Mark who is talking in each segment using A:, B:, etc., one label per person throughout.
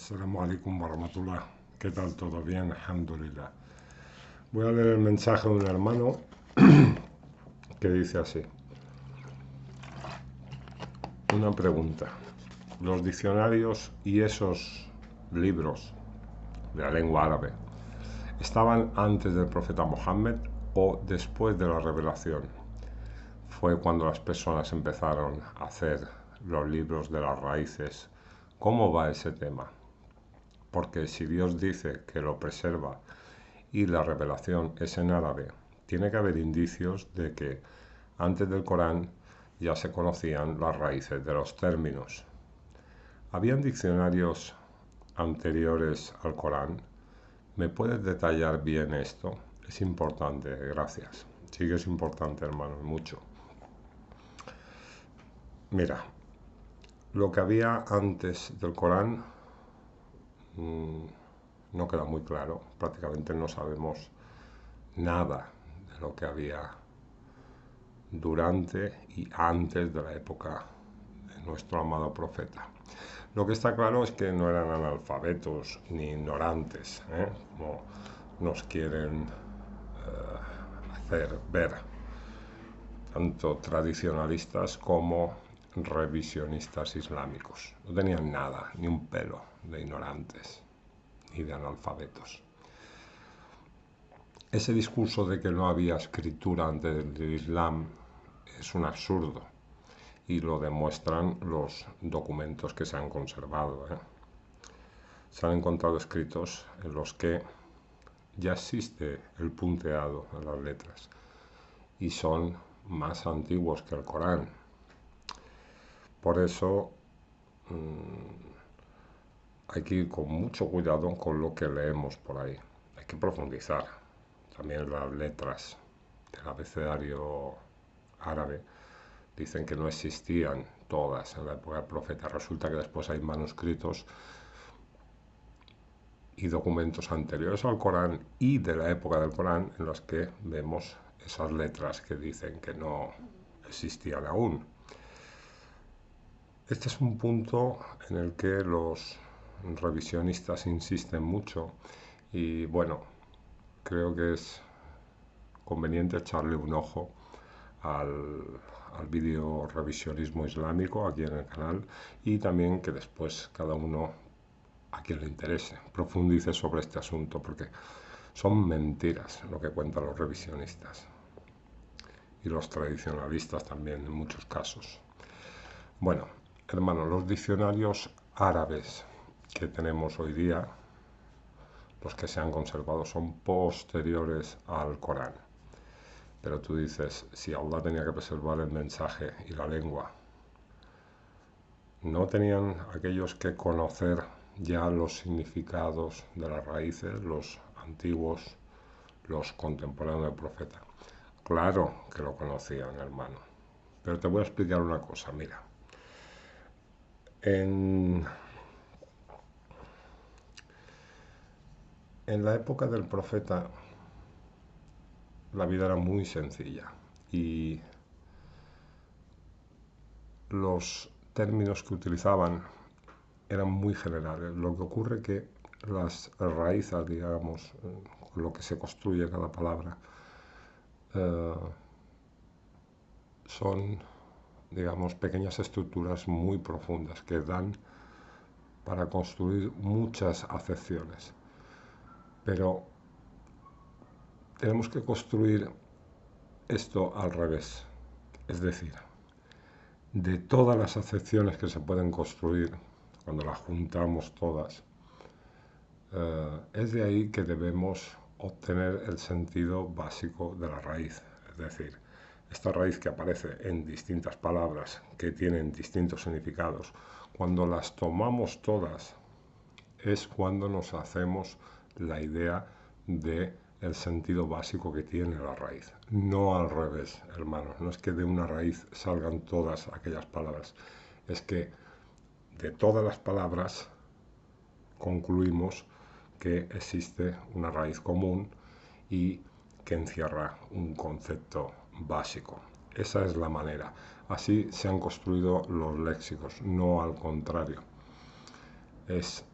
A: Assalamu alaikum warahmatullah. ¿Qué tal? ¿Todo bien? Alhamdulillah. Voy a leer el mensaje de un hermano que dice así. Una pregunta. ¿Los diccionarios y esos libros de la lengua árabe estaban antes del profeta Mohammed o después de la revelación? Fue cuando las personas empezaron a hacer los libros de las raíces. ¿Cómo va ese tema? Porque si Dios dice que lo preserva y la revelación es en árabe, tiene que haber indicios de que antes del Corán ya se conocían las raíces de los términos. ¿Habían diccionarios anteriores al Corán? ¿Me puedes detallar bien esto? Es importante, gracias. Sí que es importante, hermano, mucho. Mira, lo que había antes del Corán no queda muy claro. Prácticamente no sabemos nada de lo que había durante y antes de la época de nuestro amado profeta. Lo que está claro es que no eran analfabetos ni ignorantes, como nos quieren hacer ver tanto tradicionalistas como revisionistas islámicos. No tenían nada, ni un pelo de ignorantes ni de analfabetos. Ese discurso de que no había escritura antes del Islam es un absurdo y lo demuestran los documentos que se han conservado. Se han encontrado escritos en los que ya existe el punteado en las letras y son más antiguos que el Corán. Por eso hay que ir con mucho cuidado con lo que leemos por ahí. Hay que profundizar. También las letras del abecedario árabe dicen que no existían todas en la época del profeta. Resulta que después hay manuscritos y documentos anteriores al Corán y de la época del Corán en los que vemos esas letras que dicen que no existían aún. Este es un punto en el que los revisionistas insisten mucho y bueno, creo que es conveniente echarle un ojo al vídeo Revisionismo Islámico aquí en el canal y también que después cada uno a quien le interese profundice sobre este asunto porque son mentiras lo que cuentan los revisionistas y los tradicionalistas también en muchos casos. Bueno, hermano, los diccionarios árabes que tenemos hoy día, los que se han conservado, son posteriores al Corán. Pero tú dices, si Allah tenía que preservar el mensaje y la lengua, ¿no tenían aquellos que conocer ya los significados de las raíces, los antiguos, los contemporáneos del profeta? Claro que lo conocían, hermano. Pero te voy a explicar una cosa, mira. En la época del profeta la vida era muy sencilla y los términos que utilizaban eran muy generales. Lo que ocurre es que las raíces, digamos, con lo que se construye cada palabra, son, digamos, pequeñas estructuras muy profundas que dan para construir muchas acepciones. Pero tenemos que construir esto al revés. Es decir, de todas las acepciones que se pueden construir, cuando las juntamos todas, es de ahí que debemos obtener el sentido básico de la raíz. Es decir, esta raíz que aparece en distintas palabras que tienen distintos significados, cuando las tomamos todas es cuando nos hacemos la idea de el sentido básico que tiene la raíz. No al revés, hermano. No es que de una raíz salgan todas aquellas palabras. Es que de todas las palabras concluimos que existe una raíz común y que encierra un concepto básico. Esa es la manera. Así se han construido los léxicos, no al contrario. Es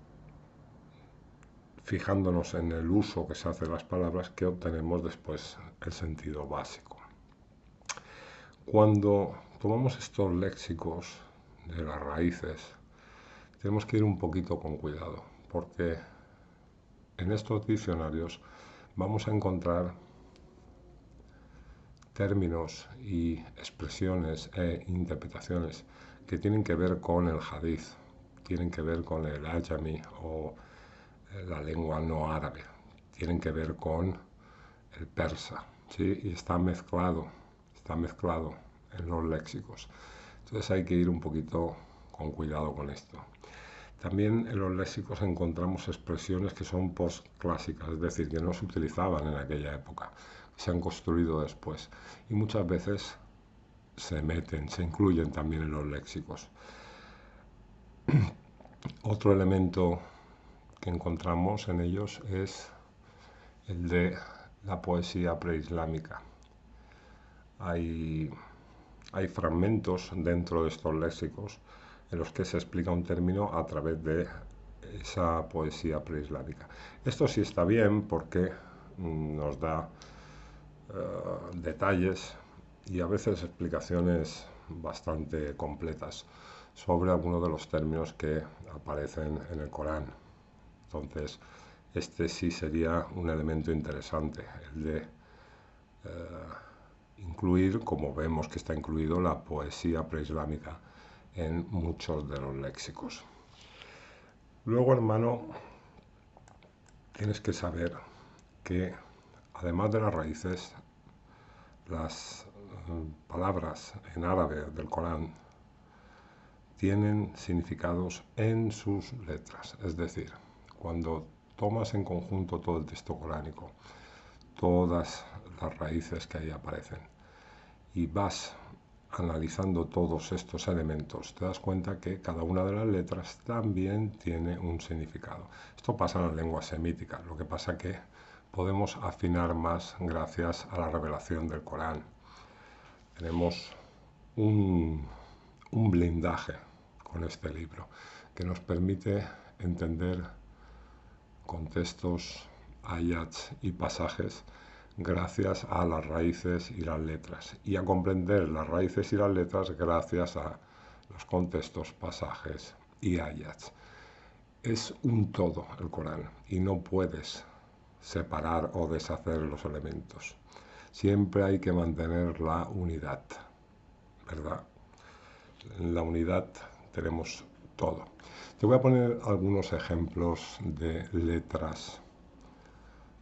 A: fijándonos en el uso que se hace de las palabras, que obtenemos después el sentido básico. Cuando tomamos estos léxicos de las raíces, tenemos que ir un poquito con cuidado, porque en estos diccionarios vamos a encontrar términos y expresiones e interpretaciones que tienen que ver con el hadith, tienen que ver con el ajami o la lengua no árabe, tienen que ver con el persa, ¿sí? Y está mezclado en los léxicos. Entonces hay que ir un poquito con cuidado con esto. También en los léxicos encontramos expresiones que son postclásicas, es decir, que no se utilizaban en aquella época, se han construido después y muchas veces se incluyen también en los léxicos. Otro elemento que encontramos en ellos es el de la poesía preislámica. Hay fragmentos dentro de estos léxicos en los que se explica un término a través de esa poesía preislámica. Esto sí está bien porque nos da detalles y a veces explicaciones bastante completas sobre algunos de los términos que aparecen en el Corán. Entonces, este sí sería un elemento interesante, el de incluir, como vemos que está incluido, la poesía preislámica en muchos de los léxicos. Luego, hermano, tienes que saber que, además de las raíces, las palabras en árabe del Corán tienen significados en sus letras. Es decir, cuando tomas en conjunto todo el texto coránico, todas las raíces que ahí aparecen, y vas analizando todos estos elementos, te das cuenta que cada una de las letras también tiene un significado. Esto pasa en las lenguas semíticas, lo que pasa que podemos afinar más gracias a la revelación del Corán. Tenemos un blindaje con este libro que nos permite entender contextos, ayats y pasajes gracias a las raíces y las letras, y a comprender las raíces y las letras gracias a los contextos, pasajes y ayats. Es un todo el Corán y no puedes separar o deshacer los elementos. Siempre hay que mantener la unidad, ¿verdad? En la unidad tenemos todo. Te voy a poner algunos ejemplos de letras.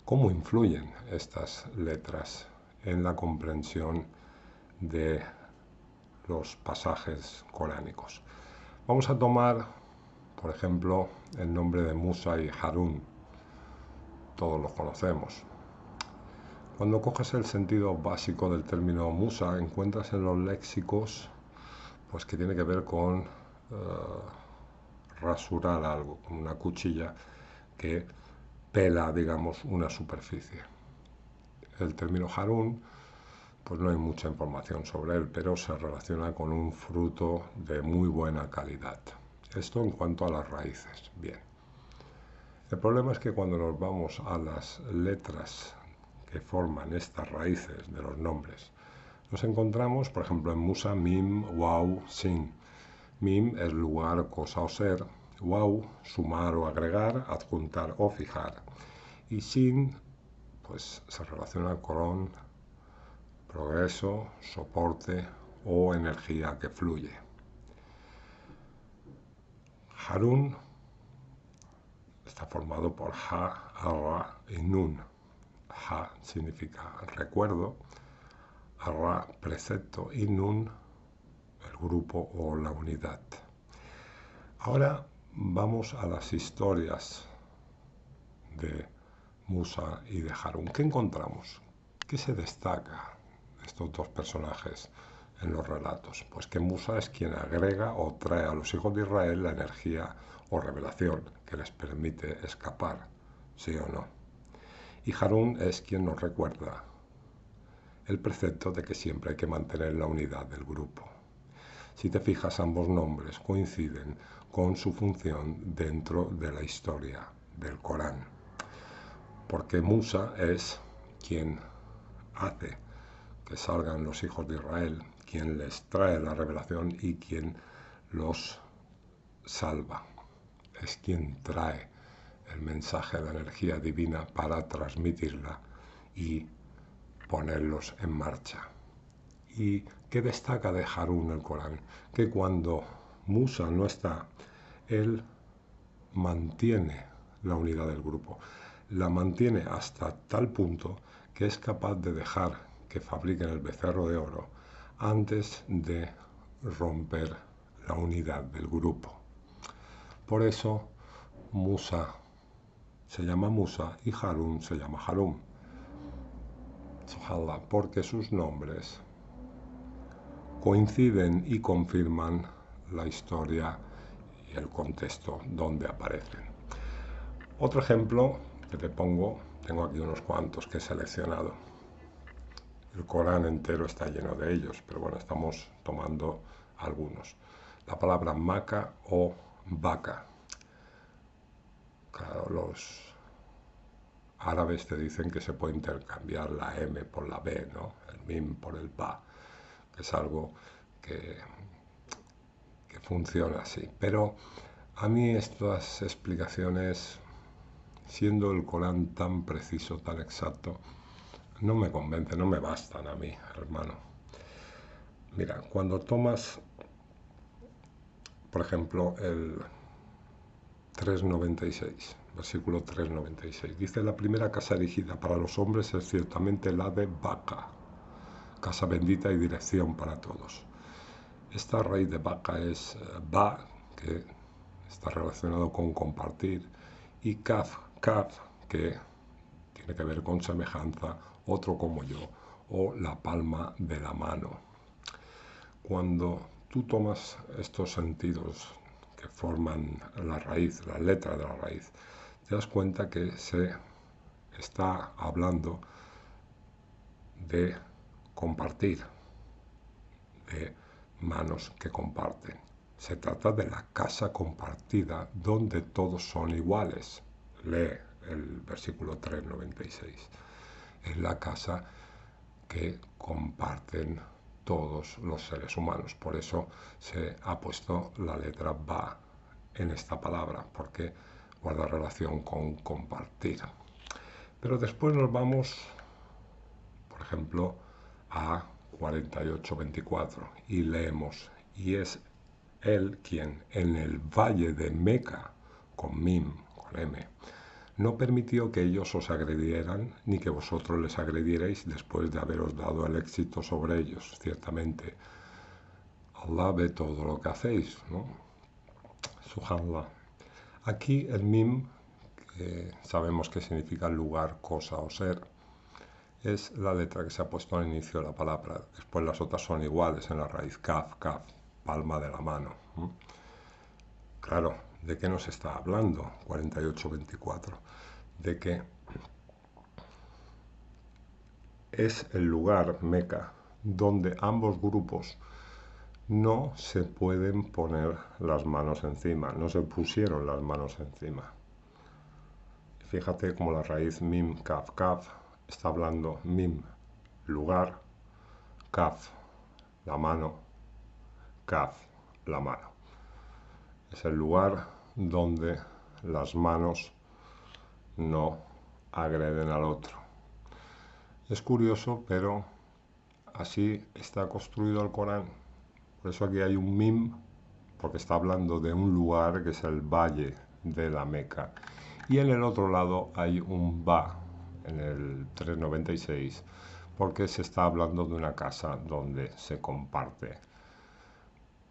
A: ¿Cómo influyen estas letras en la comprensión de los pasajes coránicos? Vamos a tomar, por ejemplo, el nombre de Musa y Harún. Todos los conocemos. Cuando coges el sentido básico del término Musa, encuentras en los léxicos pues que tiene que ver con rasurar algo, con una cuchilla que pela, digamos, una superficie. El término Harún, pues no hay mucha información sobre él, pero se relaciona con un fruto de muy buena calidad. Esto en cuanto a las raíces. Bien. El problema es que cuando nos vamos a las letras que forman estas raíces de los nombres, nos encontramos, por ejemplo, en Musa, Mim, Waw, Sin. Mim es lugar, cosa o ser. Waw, sumar o agregar, adjuntar o fijar. Y Sin, pues se relaciona con progreso, soporte o energía que fluye. Harún está formado por Ha, Ra y Nun. Ha significa recuerdo, Ra, precepto, y Nun, el grupo o la unidad. Ahora vamos a las historias de Musa y de Harún. ¿Qué encontramos? ¿Qué se destaca de estos dos personajes en los relatos? Pues que Musa es quien agrega o trae a los hijos de Israel la energía o revelación que les permite escapar, sí o no. Y Harún es quien nos recuerda el precepto de que siempre hay que mantener la unidad del grupo. Si te fijas, ambos nombres coinciden con su función dentro de la historia del Corán. porque Musa es quien hace que salgan los hijos de Israel, quien les trae la revelación y quien los salva. Es quien trae el mensaje, la energía divina para transmitirla y ponerlos en marcha. ¿Y qué destaca de Harún el Corán? Que cuando Musa no está, él mantiene la unidad del grupo. La mantiene hasta tal punto que es capaz de dejar que fabriquen el becerro de oro antes de romper la unidad del grupo. Por eso Musa se llama Musa y Harún se llama Harún. Subhanallah, porque sus nombres coinciden y confirman la historia y el contexto donde aparecen. Otro ejemplo que te pongo, tengo aquí unos cuantos que he seleccionado. El Corán entero está lleno de ellos, pero bueno, estamos tomando algunos. La palabra maca o vaca. Claro, los árabes te dicen que se puede intercambiar la M por la B, ¿no? El mim por el ba, que es algo que funciona así. Pero a mí estas explicaciones, siendo el Corán tan preciso, tan exacto, no me convence, no me bastan a mí, hermano. Mira, cuando tomas, por ejemplo, el 396, versículo 396, dice: la primera casa erigida para los hombres es ciertamente la de Baca, casa bendita y dirección para todos. Esta raíz de Baca es Ba, que está relacionado con compartir, y Kaf, que tiene que ver con semejanza, otro como yo, o la palma de la mano. Cuando tú tomas estos sentidos que forman la raíz, la letra de la raíz, te das cuenta que se está hablando de compartir, de manos que comparten. Se trata de la casa compartida donde todos son iguales. Lee el versículo 396. Es la casa que comparten todos los seres humanos. Por eso se ha puesto la letra Ba en esta palabra, porque guarda relación con compartir. Pero después nos vamos, por ejemplo, a 48:24 y leemos: y es él quien en el valle de Meca, con Mim, con M, no permitió que ellos os agredieran, ni que vosotros les agredierais después de haberos dado el éxito sobre ellos. Ciertamente, Allah ve todo lo que hacéis, ¿no? Subhanallah. Aquí el Mim, que sabemos que significa lugar, cosa o ser, es la letra que se ha puesto al inicio de la palabra. Después las otras son iguales en la raíz. Kaf, palma de la mano. Claro, ¿de qué nos está hablando? 48:24. De que es el lugar, Meca, donde ambos grupos no se pueden poner las manos encima, no se pusieron las manos encima. Fíjate cómo la raíz Mim, Kaf, está hablando Mim, lugar, Kaf, la mano, Kaf, la mano. Es el lugar donde las manos no agreden al otro. Es curioso, pero así está construido el Corán. Por eso aquí hay un Mim, porque está hablando de un lugar que es el valle de la Meca. Y en el otro lado hay un Ba, en el 396, porque se está hablando de una casa donde se comparte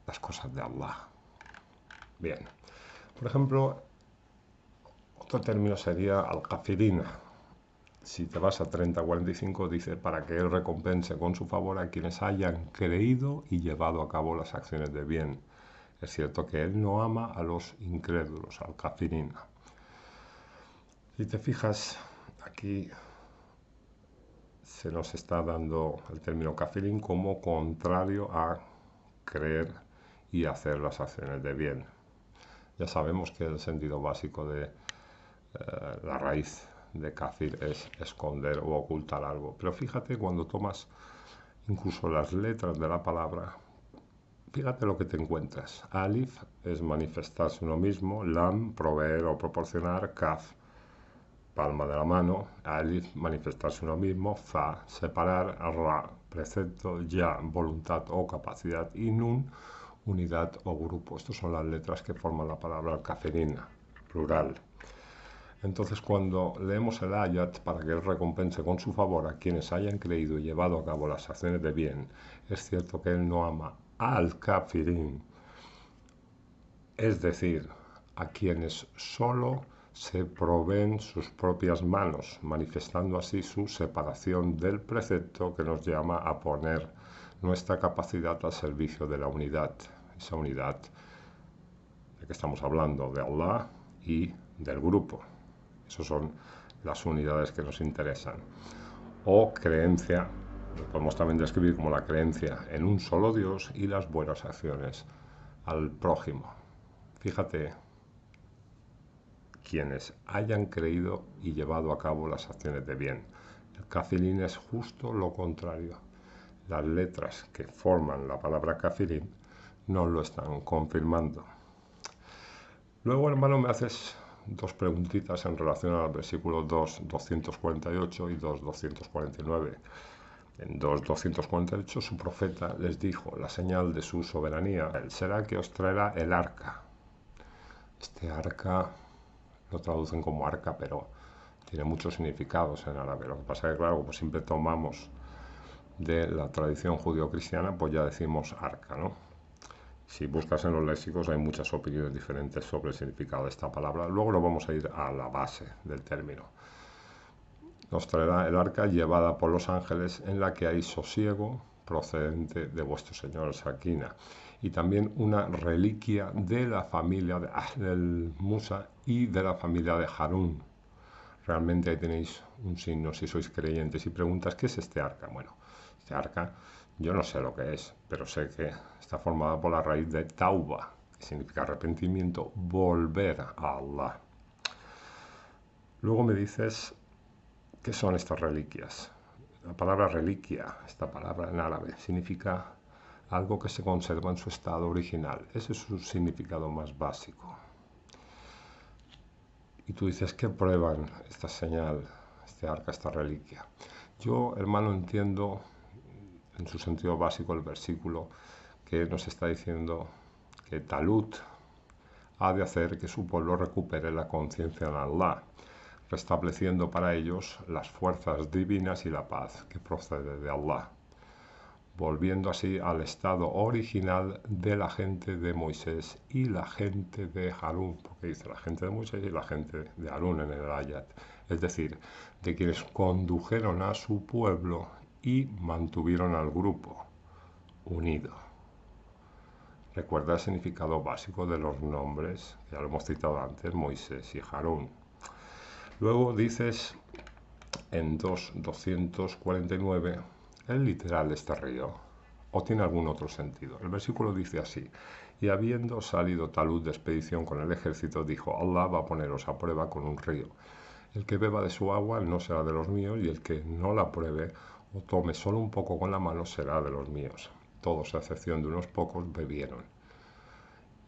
A: las cosas de Allah. Bien, por ejemplo, otro término sería al-Kafirina. Si te vas a 30:45, dice: para que él recompense con su favor a quienes hayan creído y llevado a cabo las acciones de bien. Es cierto que él no ama a los incrédulos, al-Kafirina. Si te fijas, aquí se nos está dando el término kafirin como contrario a creer y hacer las acciones de bien. Ya sabemos que el sentido básico de la raíz de kafir es esconder o ocultar algo. Pero fíjate cuando tomas incluso las letras de la palabra, fíjate lo que te encuentras. Alif es manifestarse uno mismo, lam, proveer o proporcionar, kaf, palma de la mano, alif, manifestarse uno mismo, fa, separar, ra, precepto, ya, voluntad o capacidad, y nun, unidad o grupo. Estas son las letras que forman la palabra kafirina, plural. Entonces, cuando leemos el ayat para que Él recompense con su favor a quienes hayan creído y llevado a cabo las acciones de bien, es cierto que Él no ama al kafirin, es decir, a quienes solo se proveen sus propias manos, manifestando así su separación del precepto que nos llama a poner nuestra capacidad al servicio de la unidad, esa unidad de que estamos hablando, de Allah y del grupo. Esas son las unidades que nos interesan. O creencia, lo podemos también describir como la creencia en un solo Dios y las buenas acciones al prójimo. Fíjate, quienes hayan creído y llevado a cabo las acciones de bien. El kafirín es justo lo contrario. Las letras que forman la palabra kafirín no lo están confirmando. Luego, hermano, me haces dos preguntitas en relación al versículo 2:248 y 2:249. En 2:248 su profeta les dijo, la señal de su soberanía será que os traerá el arca. Este arca lo traducen como arca, pero tiene muchos significados en árabe. Lo que pasa es que, claro, como siempre tomamos de la tradición judío-cristiana, pues ya decimos arca, ¿no? Si buscas en los léxicos hay muchas opiniones diferentes sobre el significado de esta palabra. Luego lo vamos a ir a la base del término. Nos traerá el arca llevada por los ángeles en la que hay sosiego procedente de vuestro Señor Sakina. Y también una reliquia de la familia de Ahl Musa y de la familia de Harún. Realmente ahí tenéis un signo si sois creyentes y preguntas, ¿qué es este arca? Bueno, este arca yo no sé lo que es, pero sé que está formada por la raíz de tauba, que significa arrepentimiento, volver a Allah. Luego me dices, ¿qué son estas reliquias? La palabra reliquia, esta palabra en árabe, significa algo que se conserva en su estado original. Ese es su significado más básico. Y tú dices, ¿qué prueban esta señal, este arca, esta reliquia? Yo, hermano, entiendo en su sentido básico el versículo que nos está diciendo que Talut ha de hacer que su pueblo recupere la conciencia en Allah, restableciendo para ellos las fuerzas divinas y la paz que procede de Allah, volviendo así al estado original de la gente de Moisés y la gente de Harún, porque dice la gente de Moisés y la gente de Harún en el ayat, es decir, de quienes condujeron a su pueblo y mantuvieron al grupo unido. Recuerda el significado básico de los nombres, ya lo hemos citado antes, Moisés y Harún. Luego dices en 2:249, ¿el literal este río o tiene algún otro sentido? El versículo dice así, y habiendo salido Talut de expedición con el ejército, dijo, Allah va a poneros a prueba con un río. El que beba de su agua no será de los míos, y el que no la pruebe o tome solo un poco con la mano será de los míos. Todos, a excepción de unos pocos, bebieron.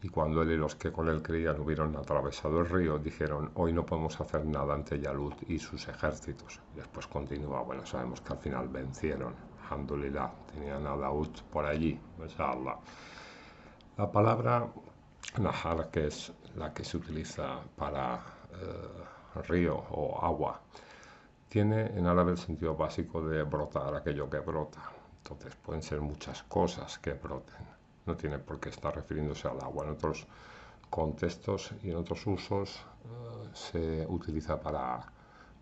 A: Y cuando él y los que con él creían hubieron atravesado el río, dijeron, hoy no podemos hacer nada ante Yalut y sus ejércitos. Y después continúa, bueno, sabemos que al final vencieron. Alhamdulillah, tenían a Daud por allí, inshallah. La palabra Nahar, que es la que se utiliza para río o agua, tiene en árabe el sentido básico de brotar, aquello que brota. Entonces pueden ser muchas cosas que broten. No tiene por qué estar refiriéndose al agua. En otros contextos y en otros usos se utiliza para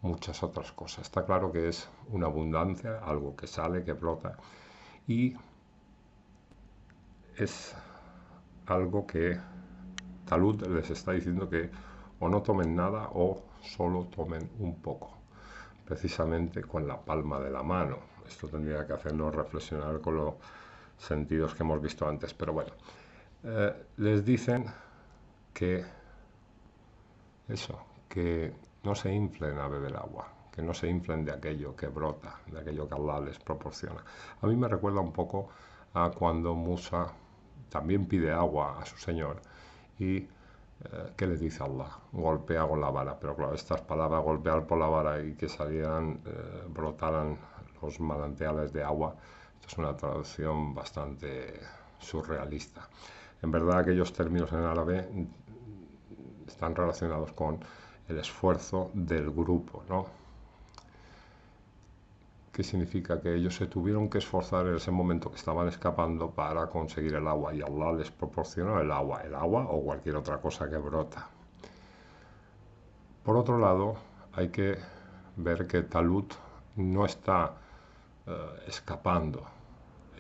A: muchas otras cosas. Está claro que es una abundancia, algo que sale, que brota, y es algo que Talut les está diciendo que o no tomen nada o solo tomen un poco, precisamente con la palma de la mano. Esto tendría que hacernos reflexionar con los sentidos que hemos visto antes, pero bueno, les dicen que eso, que no se inflen a beber agua, que no se inflen de aquello que brota, de aquello que Allah les proporciona. A mí me recuerda un poco a cuando Musa también pide agua a su Señor y ¿qué le dice Allah? Golpea con la vara, pero claro, estas palabras, golpear por la vara y que salieran, brotaran los manantiales de agua, esto es una traducción bastante surrealista. En verdad aquellos términos en árabe están relacionados con el esfuerzo del grupo, ¿no? ¿Qué significa? Que ellos se tuvieron que esforzar en ese momento que estaban escapando para conseguir el agua y Allah les proporcionó el agua o cualquier otra cosa que brota. Por otro lado, hay que ver que Talut no está escapando,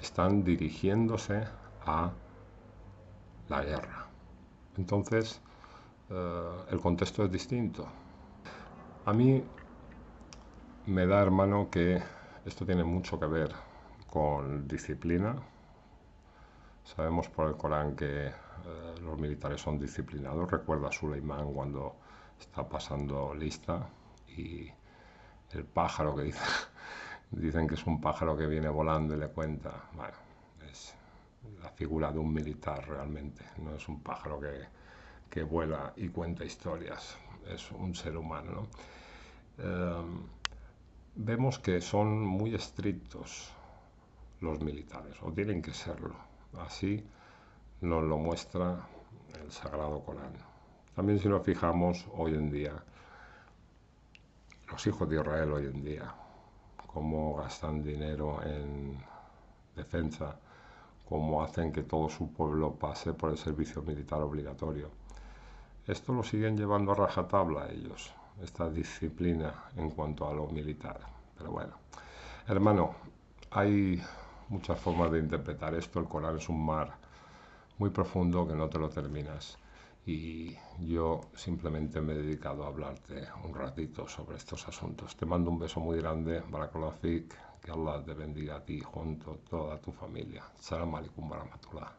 A: están dirigiéndose a la guerra. Entonces, el contexto es distinto. A mí me da, hermano, que esto tiene mucho que ver con disciplina. Sabemos por el Corán que los militares son disciplinados. Recuerda a Suleimán cuando está pasando lista y el pájaro que dicen que es un pájaro que viene volando y le cuenta. Bueno, es la figura de un militar realmente. No es un pájaro que vuela y cuenta historias. Es un ser humano, ¿no? Vemos que son muy estrictos los militares, o tienen que serlo. Así nos lo muestra el Sagrado Corán. También si nos fijamos hoy en día, los hijos de Israel hoy en día, cómo gastan dinero en defensa, cómo hacen que todo su pueblo pase por el servicio militar obligatorio. Esto lo siguen llevando a rajatabla ellos, esta disciplina en cuanto a lo militar. Pero bueno, hermano, hay muchas formas de interpretar esto. El Corán es un mar muy profundo que no te lo terminas. Y yo simplemente me he dedicado a hablarte un ratito sobre estos asuntos. Te mando un beso muy grande, Barakallahu fik, que Allah te bendiga a ti junto a toda tu familia. Salam alaikum wa rahmatullah.